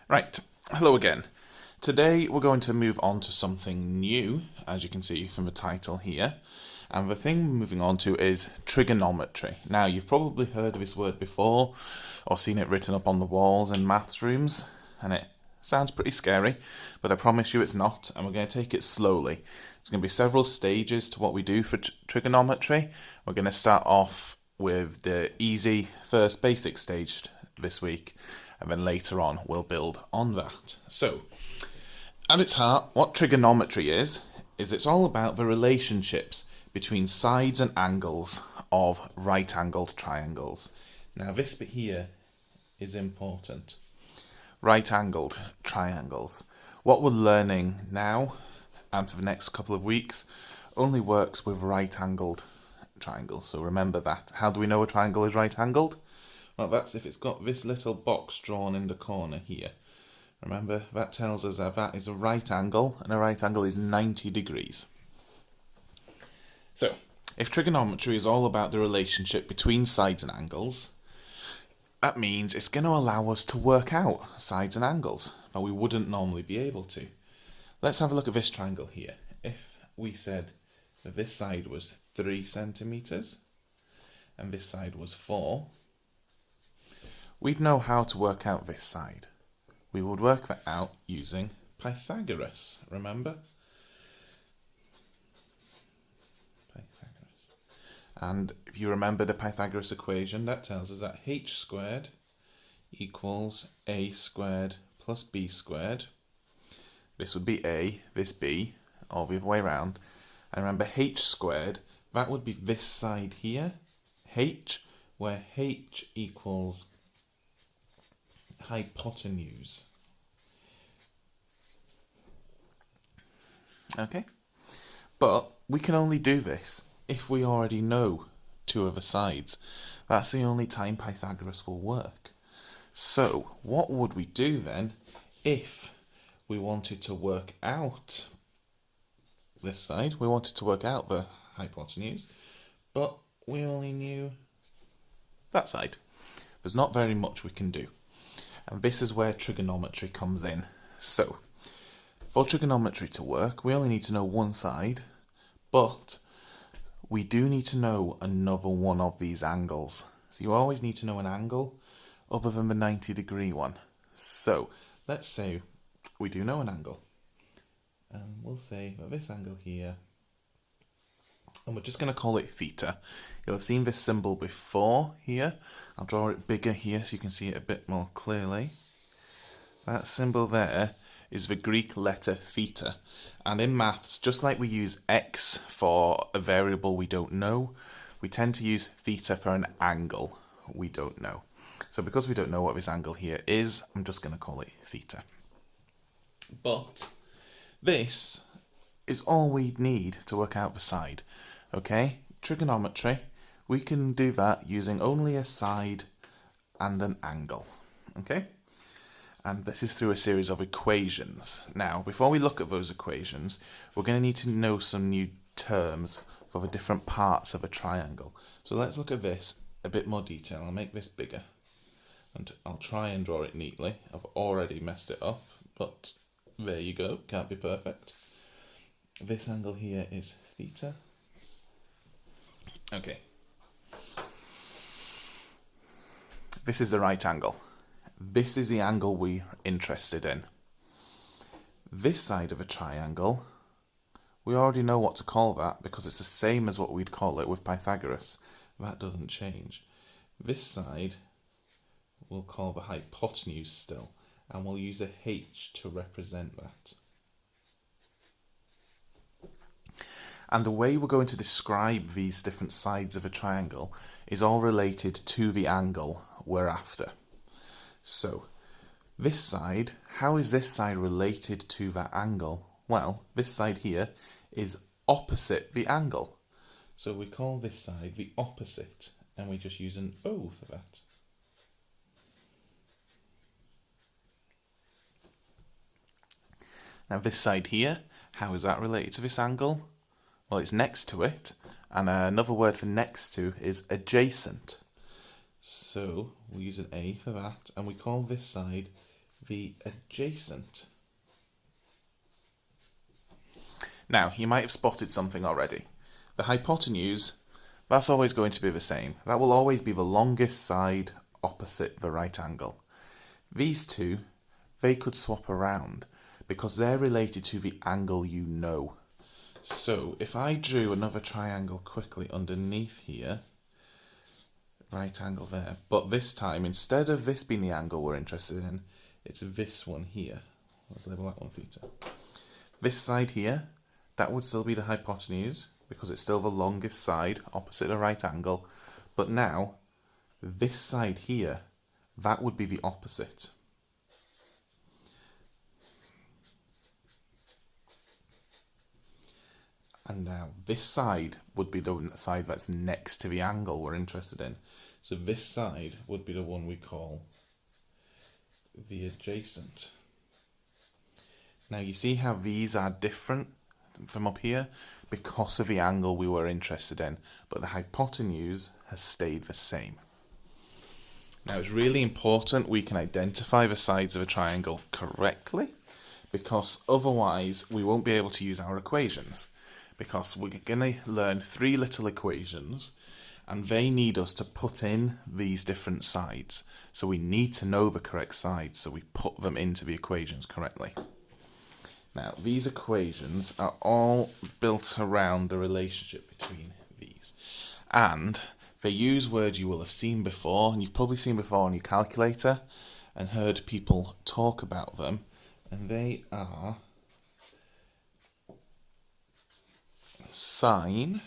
Right, hello again. Today we're going to move on to something new, as you can see from the title here. And the thing we're moving on to is trigonometry. Now, you've probably heard of this word before, or seen it written up on the walls in maths rooms, and it sounds pretty scary, but I promise you it's not, and we're going to take it slowly. There's going to be several stages to what we do for trigonometry. We're going to start off with the easy first basic stage this week, and then later on we'll build on that. So, at its heart, what trigonometry is it's all about the relationships between sides and angles of right-angled triangles. Now this bit here is important. Right-angled triangles. What we're learning now and for the next couple of weeks only works with right-angled triangles. So remember that. How do we know a triangle is right-angled? Well, that's if it's got this little box drawn in the corner here. Remember, that tells us that is a right angle, and a right angle is 90 degrees. So, if trigonometry is all about the relationship between sides and angles, that means it's going to allow us to work out sides and angles that we wouldn't normally be able to. Let's have a look at this triangle here. If we said that this side was 3 centimetres, and this side was 4, we'd know how to work out this side. We would work that out using Pythagoras, remember? Pythagoras. And if you remember the Pythagoras equation, that tells us that h squared equals a squared plus b squared. This would be a, this b, or the other way around. And remember h squared, that would be this side here, h, where h equals hypotenuse. Okay, but we can only do this if we already know two of the sides. That's the only time Pythagoras will work. So what would we do then if we wanted to work out this side? We wanted to work out the hypotenuse, but we only knew that side. There's not very much we can do. And this is where trigonometry comes in. So, for trigonometry to work, we only need to know one side, but we do need to know another one of these angles. So you always need to know an angle other than the 90-degree one. So, let's say we do know an angle. And we'll say that this angle here, and we're just going to call it theta. You'll have seen this symbol before here. I'll draw it bigger here so you can see it a bit more clearly. That symbol there is the Greek letter theta. And in maths, just like we use x for a variable we don't know, we tend to use theta for an angle we don't know. So because we don't know what this angle here is, I'm just going to call it theta. But this is all we need to work out the side. Okay, trigonometry, we can do that using only a side and an angle. Okay, and this is through a series of equations. Now, before we look at those equations, we're going to need to know some new terms for the different parts of a triangle. So let's look at this a bit more detail. I'll make this bigger, and I'll try and draw it neatly. I've already messed it up, but there you go, can't be perfect. This angle here is theta. Okay. This is the right angle. This is the angle we're interested in. This side of a triangle, we already know what to call that because it's the same as what we'd call it with Pythagoras. That doesn't change. This side we'll call the hypotenuse still, and we'll use a h to represent that. And the way we're going to describe these different sides of a triangle is all related to the angle we're after. So, this side, how is this side related to that angle? Well, this side here is opposite the angle. So we call this side the opposite, and we just use an O for that. Now this side here, how is that related to this angle? Well, it's next to it, and another word for next to is adjacent. So we'll use an A for that, and we call this side the adjacent. Now, you might have spotted something already. The hypotenuse, that's always going to be the same. That will always be the longest side opposite the right angle. These two, they could swap around because they're related to the angle you know. So if I drew another triangle quickly underneath here, right angle there, but this time instead of this being the angle we're interested in, it's this one here. Let's label that one theta. This side here, that would still be the hypotenuse because it's still the longest side opposite a right angle, but now this side here, that would be the opposite. And now this side would be the side that's next to the angle we're interested in. So this side would be the one we call the adjacent. Now you see how these are different from up here because of the angle we were interested in, but the hypotenuse has stayed the same. Now it's really important we can identify the sides of a triangle correctly, because otherwise we won't be able to use our equations, because we're going to learn 3 little equations and they need us to put in these different sides. So we need to know the correct sides, so we put them into the equations correctly. Now, these equations are all built around the relationship between these. And they use words you will have seen before, and you've probably seen before on your calculator and heard people talk about them. And they are sine,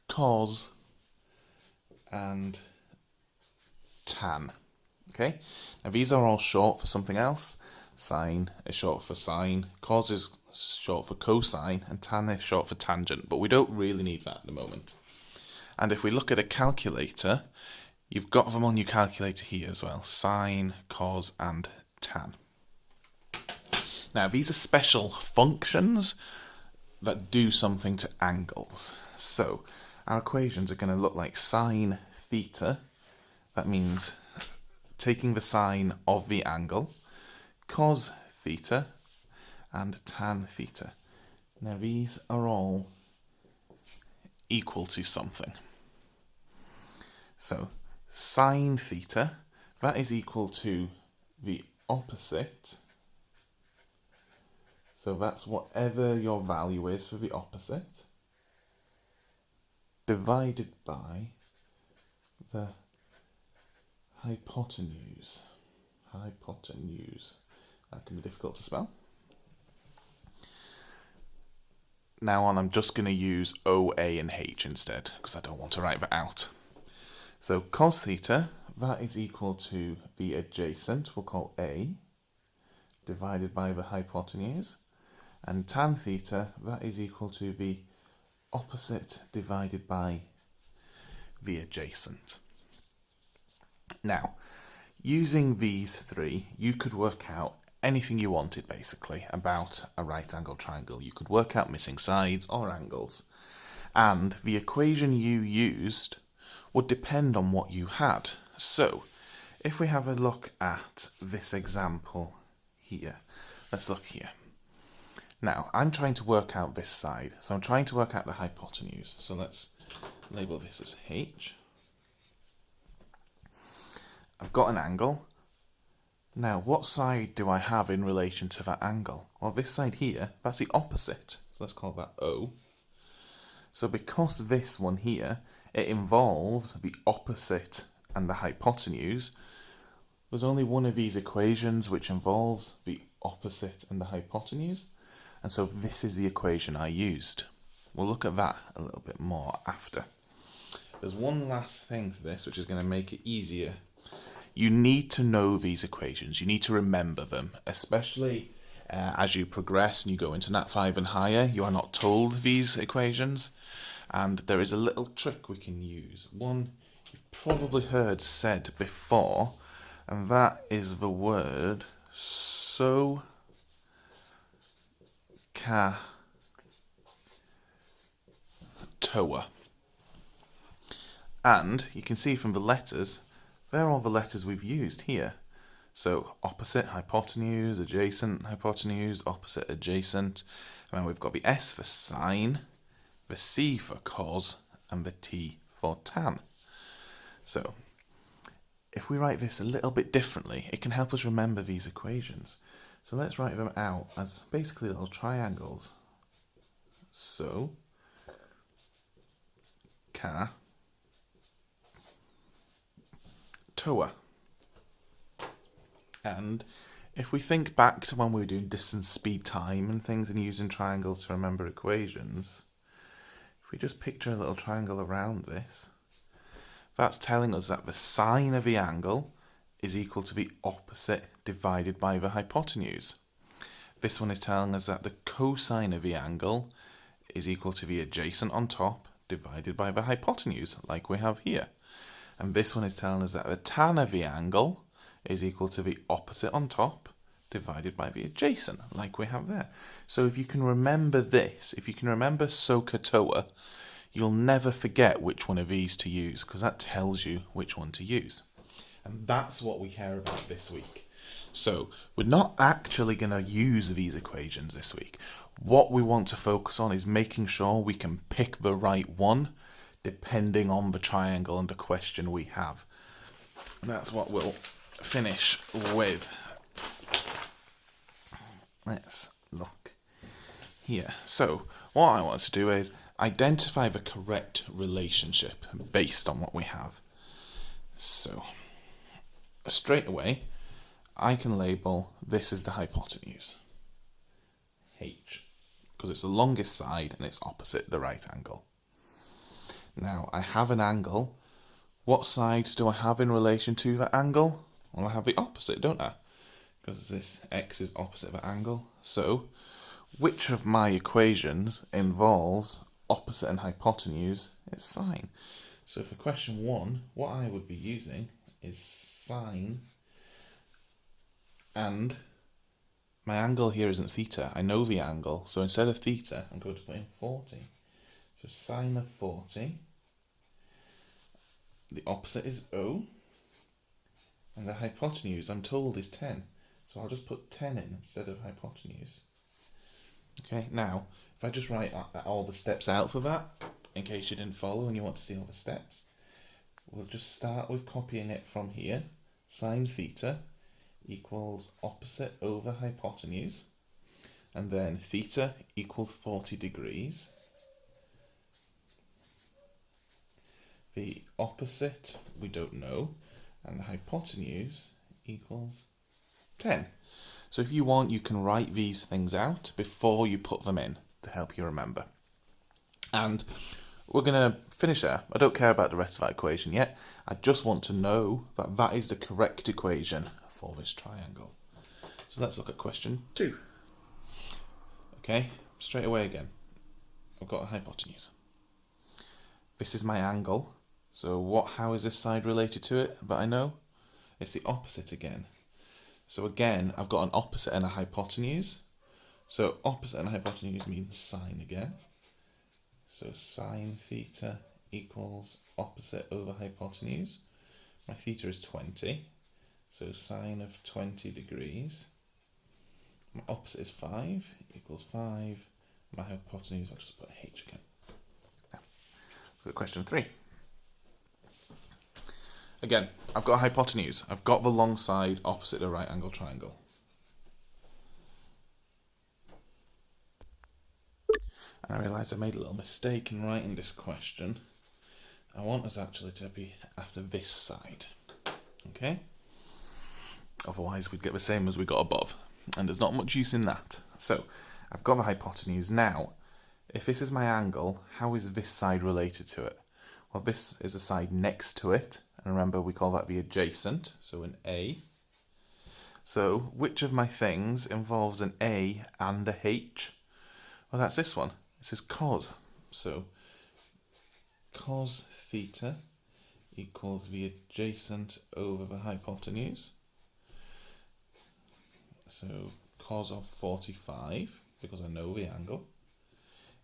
cos, and tan. Okay, now these are all short for something else. Sine is short for sine, cos is short for cosine, and tan is short for tangent, but we don't really need that at the moment. And if we look at a calculator, you've got them on your calculator here as well, sine, cos, and tan. Now these are special functions that do something to angles. So our equations are going to look like sine theta, that means taking the sine of the angle, cos theta, and tan theta. Now these are all equal to something. So sine theta, that is equal to the opposite. So that's whatever your value is for the opposite, divided by the hypotenuse. Hypotenuse. That can be difficult to spell. Now on, I'm just going to use O, A, and H instead, because I don't want to write that out. So cos theta, that is equal to the adjacent, we'll call A, divided by the hypotenuse. And tan theta, that is equal to the opposite divided by the adjacent. Now, using these 3, you could work out anything you wanted basically about a right angle triangle. You could work out missing sides or angles, and the equation you used would depend on what you had. So if we have a look at this example here, let's look here. Now I'm trying to work out this side, so I'm trying to work out the hypotenuse. So let's label this as H. I've got an angle. Now, what side do I have in relation to that angle? Well, this side here, that's the opposite. So let's call that O. So because this one here, it involves the opposite and the hypotenuse, there's only one of these equations which involves the opposite and the hypotenuse. And so this is the equation I used. We'll look at that a little bit more after. There's one last thing to this, which is going to make it easier. You need to know these equations. You need to remember them, especially as you progress and you go into Nat 5 and higher. You are not told these equations, and there is a little trick we can use. One you've probably heard said before, and that is the word SOHCAHTOA. And you can see from the letters they're all the letters we've used here. So opposite, hypotenuse, adjacent, hypotenuse, opposite, adjacent. And then we've got the S for sine, the C for cos, and the T for tan. So if we write this a little bit differently, it can help us remember these equations. So let's write them out as basically little triangles. So, ka, toa. And if we think back to when we were doing distance, speed, time and things and using triangles to remember equations, if we just picture a little triangle around this, that's telling us that the sine of the angle is equal to the opposite divided by the hypotenuse. This one is telling us that the cosine of the angle is equal to the adjacent on top divided by the hypotenuse, like we have here. And this one is telling us that the tan of the angle is equal to the opposite on top divided by the adjacent, like we have there. So if you can remember this, if you can remember SOHCAHTOA, you'll never forget which one of these to use, because that tells you which one to use. And that's what we care about this week. So we're not actually going to use these equations this week. What we want to focus on is making sure we can pick the right one depending on the triangle and the question we have. And that's what we'll finish with. Let's look here. So what I want to do is identify the correct relationship based on what we have. So straight away, I can label this as the hypotenuse, H, because it's the longest side and it's opposite the right angle. Now, I have an angle. What side do I have in relation to that angle? Well, I have the opposite, don't I? Because this x is opposite of the angle. So, which of my equations involves opposite and hypotenuse? It's sine. So for question 1, what I would be using is sine, and my angle here isn't theta. I know the angle, so instead of theta, I'm going to put in 40. So sine of 40. The opposite is O, and the hypotenuse, I'm told, is 10. So I'll just put 10 in instead of hypotenuse. Okay, now, if I just write all the steps out for that, in case you didn't follow and you want to see all the steps, we'll just start with copying it from here. Sine theta equals opposite over hypotenuse, and then theta equals 40 degrees. The opposite we don't know, and the hypotenuse equals 10. So if you want, you can write these things out before you put them in to help you remember. And we're going to finish there. I don't care about the rest of that equation yet. I just want to know that that is the correct equation for this triangle. So let's look at question 2. Okay, straight away again. I've got a hypotenuse. This is my angle. So how is this side related to it that I know? It's the opposite again. So again, I've got an opposite and a hypotenuse. So opposite and hypotenuse means sine again. So sine theta equals opposite over hypotenuse. My theta is 20. So sine of 20 degrees. My opposite is 5 equals 5. My hypotenuse, I'll just put h again. Now, look at question 3. Again, I've got a hypotenuse. I've got the long side opposite the right angle triangle. And I realised I made a little mistake in writing this question. I want us actually to be after this side. Okay? Otherwise we'd get the same as we got above. And there's not much use in that. So, I've got the hypotenuse. Now, if this is my angle, how is this side related to it? Well, this is a side next to it. And remember, we call that the adjacent, so an A. So, which of my things involves an A and a H? Well, that's this one. This is cos. So, cos theta equals the adjacent over the hypotenuse. So, cos of 45, because I know the angle,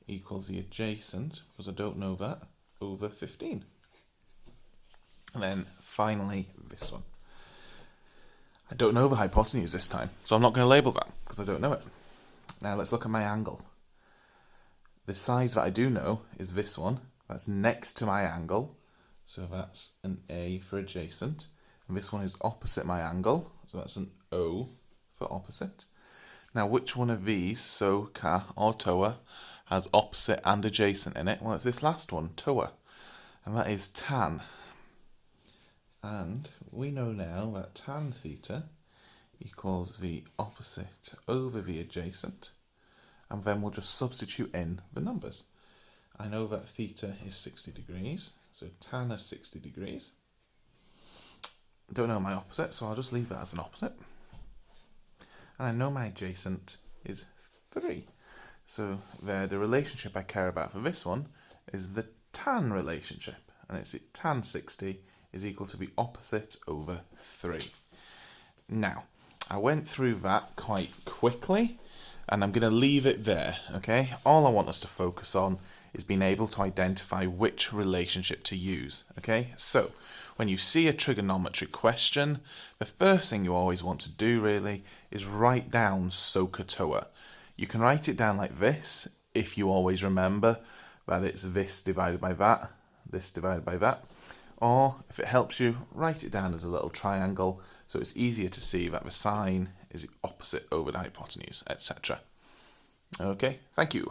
equals the adjacent, because I don't know that, over 15. And then finally this one. I don't know the hypotenuse this time, so I'm not going to label that because I don't know it. Now let's look at my angle. The sides that I do know is this one. That's next to my angle, so that's an A for adjacent. And this one is opposite my angle, so that's an O for opposite. Now which one of these, SOHCAH or TOA, has opposite and adjacent in it? Well, it's this last one, TOA, and that is tan. And we know now that tan theta equals the opposite over the adjacent, and then we'll just substitute in the numbers. I know that theta is 60 degrees, so tan is 60 degrees. I don't know my opposite, so I'll just leave that as an opposite. And I know my adjacent is 3. So there, the relationship I care about for this one is the tan relationship, and it's tan 60 is equal to the opposite over 3. Now, I went through that quite quickly, and I'm going to leave it there, okay? All I want us to focus on is being able to identify which relationship to use, okay? So, when you see a trigonometry question, the first thing you always want to do, really, is write down SOHCAH TOA. You can write it down like this, if you always remember that it's this divided by that, this divided by that. Or, if it helps you, write it down as a little triangle, so it's easier to see that the sine is opposite over the hypotenuse, etc. Okay, thank you.